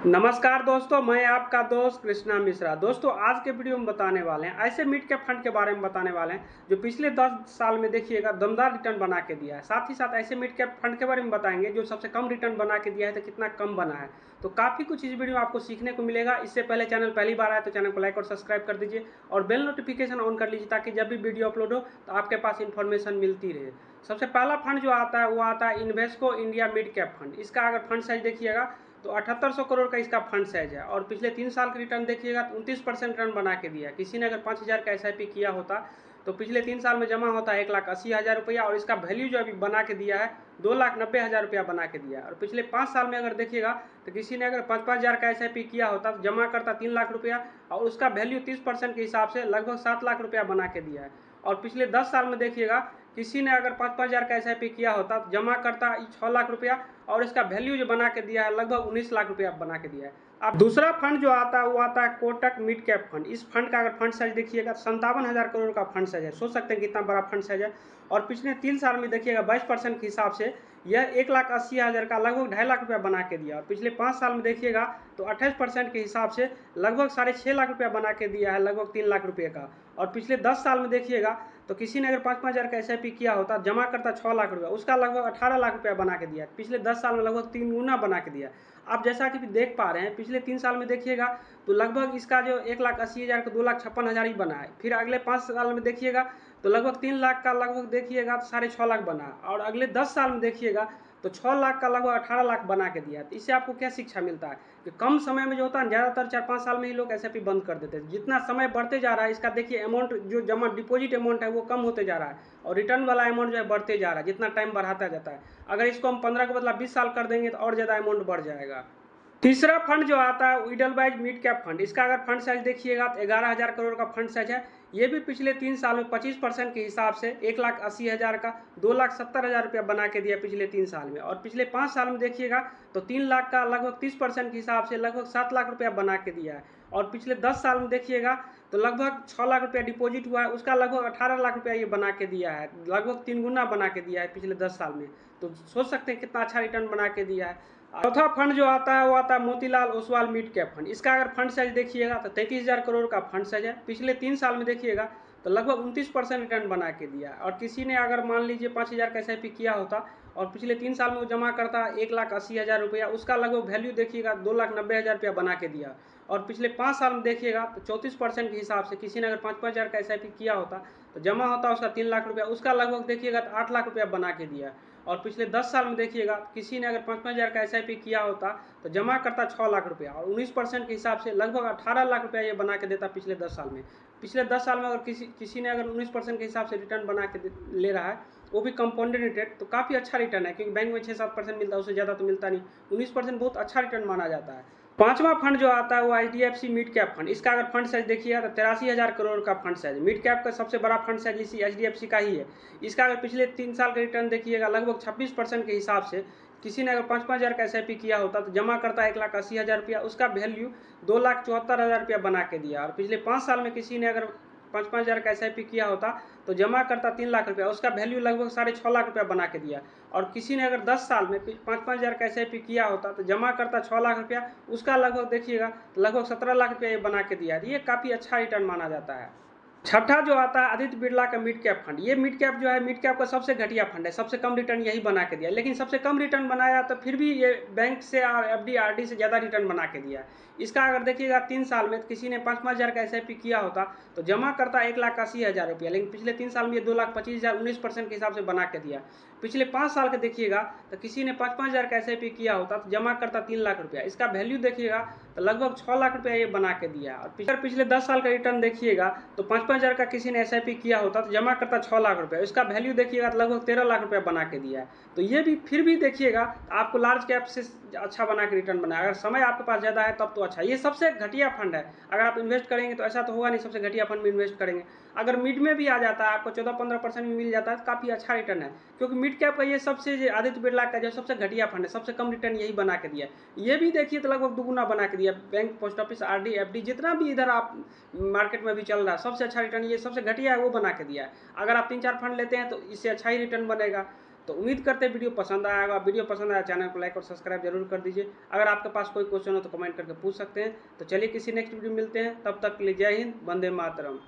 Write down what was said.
नमस्कार दोस्तों, मैं आपका दोस्त कृष्णा मिश्रा। दोस्तों, आज के वीडियो में बताने वाले हैं ऐसे मिड कैप फंड के बारे में बताने वाले हैं जो पिछले 10 साल में देखिएगा दमदार रिटर्न बना के दिया है। साथ ही साथ ऐसे मिड कैप फंड के बारे में बताएंगे जो सबसे कम रिटर्न बना के दिया है तो कितना कम बना है। तो काफ़ी कुछ इस वीडियो में आपको सीखने को मिलेगा। इससे पहले चैनल पहली बार आए तो चैनल को लाइक और सब्सक्राइब कर दीजिए और बेल नोटिफिकेशन ऑन कर लीजिए ताकि जब भी वीडियो अपलोड हो तो आपके पास इन्फॉर्मेशन मिलती रहे। सबसे पहला फंड जो आता है वो आता है Invesco India mid cap fund. इसका अगर फंड साइज देखिएगा तो 7800 करोड़ का इसका फंड साइज है और पिछले 3 साल का रिटर्न देखिएगा तो 29% रिटर्न बना के दिया है। किसी ने अगर 5000 का एसआईपी किया होता तो पिछले 3 साल में जमा होता है 1,80,000 रुपया और इसका वैल्यू जो अभी बना के दिया है 2,90,000 रुपया बना के दिया है। और पिछले 5 साल में अगर देखिएगा तो किसी ने अगर 5,000 का एसआईपी किया होता तो जमा करता 3 लाख रुपया और उसका वैल्यू 30% के हिसाब से लगभग 7 लाख रुपया बना के दिया है। और पिछले 10 साल में देखिएगा किसी ने अगर 5,000 का एसआईपी किया होता तो जमा करता 6 लाख रुपया और इसका वैल्यू जो बना के दिया है लगभग 19 लाख रुपया बना के दिया है। अब दूसरा फंड जो आता है वो आता है कोटक मिड कैप फंड। इस फंड का अगर फंड साइज देखिएगा 57,000 करोड़ का फंड साइज है। सोच सकते हैं कितना बड़ा फंड साइज है। और पिछले 3 साल में देखिएगा 22% के हिसाब से यह 1,80,000 का लगभग 2.5 लाख रुपया बना के दिया। और पिछले 5 साल में देखिएगा तो 28% के हिसाब से लगभग 6.5 लाख रुपया बना के दिया है, लगभग 3 लाख रुपये का। और पिछले 10 साल में देखिएगा तो किसी ने अगर 5,000 का एसआईपी किया होता जमा करता 6 लाख रुपया, उसका लगभग 18 लाख रुपया बना के दिया। पिछले 10 साल में लगभग 3 गुना बना के दिया। आप जैसा कि देख पा रहे हैं पिछले 3 साल में देखिएगा तो लगभग इसका जो 1,80,000 का 2,56,000 ही बना है। फिर अगले 5 साल में देखिएगा तो लगभग 3 लाख का लगभग देखिएगा तो 6.5 लाख बना और अगले 10 साल में देखिएगा तो 6 लाख का लगभग 18 लाख बना के दिया। तो इससे आपको क्या शिक्षा मिलता है कि कम समय में जो होता है ज़्यादातर 4-5 साल में ही लोग एसआईपी बंद कर देते हैं। जितना समय बढ़ते जा रहा है इसका देखिए अमाउंट जो जमा डिपॉजिट अमाउंट है वो कम होते जा रहा है और रिटर्न वाला अमाउंट जो है बढ़ते जा रहा है जितना टाइम बढ़ाता जाता है। अगर इसको हम 15 के बदला 20 साल कर देंगे तो और ज़्यादा अमाउंट बढ़ जाएगा। तीसरा फंड जो आता है इडलवाइज मिड कैप फंड। इसका अगर फंड साइज देखिएगा तो 11,000 करोड़ का फंड साइज है। ये भी पिछले 3 साल में 25% के हिसाब से 1,80,000 का 2,70,000 रुपया बना के दिया पिछले 3 साल में। और पिछले 5 साल में देखिएगा तो 3 लाख का लगभग 30% के हिसाब से लगभग 7 लाख रुपया बना के दिया है। और पिछले 10 साल में देखिएगा तो लगभग 6 लाख रुपया डिपॉजिट हुआ है, उसका लगभग 18 लाख रुपया ये बना के दिया है, लगभग 3 गुना बना के दिया है पिछले 10 साल में। तो सोच सकते हैं कितना अच्छा रिटर्न बना के दिया है। चौथा फंड जो आता है वो आता है Motilal Oswal mid cap fund. इसका अगर फंड साइज देखिएगा तो 33,000 करोड़ का फंड साइज है। पिछले 3 साल में देखिएगा तो लगभग 29% रिटर्न बना के दिया। और किसी ने अगर मान लीजिए 5,000 का एसआईपी किया होता और पिछले 3 साल में वो जमा करता 1,80,000 रुपया, उसका लगभग वैल्यू देखिएगा 2,90,000 रुपया बना के दिया। और पिछले 5 साल में देखिएगा तो 34% के हिसाब से किसी ने अगर 5,000 का एसआईपी किया होता तो जमा होता उसका 3 लाख रुपया, उसका लगभग देखिएगा तो 8 लाख रुपया बना के दिया। और पिछले 10 साल में देखिएगा किसी ने अगर 5,000 का एसआईपी किया होता तो जमा करता 6 लाख रुपया और 19% के हिसाब से लगभग 18 लाख रुपया ये बना के देता पिछले 10 साल में। पिछले 10 साल में अगर किसी ने अगर 19% के हिसाब से रिटर्न बना के ले रहा है, वो भी कंपाउंडेड रिटर्न, तो काफ़ी अच्छा रिटर्न है क्योंकि बैंक में 6-7% मिलता है, उससे ज़्यादा तो मिलता नहीं। 19% बहुत अच्छा रिटर्न माना जाता है। पांचवा फंड जो आता है वो एचडीएफसी मिड कैप फंड। इसका अगर फंड साइज देखिएगा तो 83,000 करोड़ का फंड साइज। मिड कैप का सबसे बड़ा फंड साइज इसी एचडीएफसी का ही है। इसका अगर पिछले 3 साल का रिटर्न देखिएगा लगभग 26% के हिसाब से किसी ने अगर 5,000 का एसआईपी किया होता तो जमा करता 1,80,000 रुपया, उसका वैल्यू 2,74,000 रुपया बना के दिया। और पिछले 5 साल में किसी ने अगर 5,000 का एसआईपी किया होता तो जमा करता 3 लाख रुपया, उसका वैल्यू लगभग 6.5 लाख रुपया बना के दिया। और किसी ने अगर 10 साल में 5,000 का एसआईपी किया होता तो जमा करता 6 लाख रुपया, उसका लगभग देखिएगा लगभग 17 लाख रुपया ये बना के दिया। ये काफ़ी अच्छा रिटर्न माना जाता है। छठा जो आता है आदित्य बिरला का मिड कैप फंड। ये मिड कैप जो है मिड कैप का सबसे घटिया फंड है, सबसे कम रिटर्न यही बना के दिया। लेकिन सबसे कम रिटर्न बनाया तो फिर भी ये बैंक से और एफडी आरडी से ज़्यादा रिटर्न बना के दिया। इसका अगर देखिएगा 3 साल में तो किसी ने 5,000 का एसआईपी किया होता तो जमा करता 1,80,000 रुपया, लेकिन पिछले 3 साल में ये 2,25,000 19% के हिसाब से बना के दिया। पिछले 5 साल के देखिएगा तो किसी ने 5,000 का एसआईपी किया होता तो जमा करता 3 लाख रुपया, इसका वैल्यू देखिएगा तो लगभग 6 लाख रुपया ये बना के दिया। और पिछले 10 साल का रिटर्न देखिएगा तो 5,000 का किसी ने एसआईपी किया होता तो जमा करता 6 लाख रुपया, इसका वैल्यू देखिएगा तो लगभग 13 लाख रुपया बना के दिया है। तो ये भी फिर भी देखिएगा आपको लार्ज कैप से अच्छा बना के रिटर्न बनाया। अगर समय आपके पास ज़्यादा है तब तो अच्छा। ये सबसे घटिया फंड है। अगर आप इन्वेस्ट करेंगे तो ऐसा तो होगा नहीं सबसे घटिया फंड में इन्वेस्ट करेंगे। अगर मिड में भी आ जाता है आपको 14-15% में मिल जाता है तो काफ़ी अच्छा रिटर्न है, क्योंकि मिड कैप का ये सबसे आदित्य बिरला का जो सबसे घटिया फंड है, सबसे कम रिटर्न यही बना के दिया। ये भी देखिए तो लगभग दुगुना बना के दिया। Bank, post office, RD, FD जितना भी इधर आप मार्केट में भी चल रहा है सबसे अच्छा रिटर्न ये सबसे घटिया है वो बना के दिया है। अगर आप 3-4 फंड लेते हैं तो इससे अच्छा ही रिटर्न बनेगा। तो उम्मीद करते हैं वीडियो पसंद आया होगा। वीडियो पसंद आया चैनल को लाइक और सब्सक्राइब जरूर कर दीजिए। अगर आपके पास कोई क्वेश्चन हो तो कमेंट करके पूछ सकते हैं। तो चलिए किसी नेक्स्ट वीडियो मिलते हैं, तब तक के लिए जय हिंद, वंदे मातरम।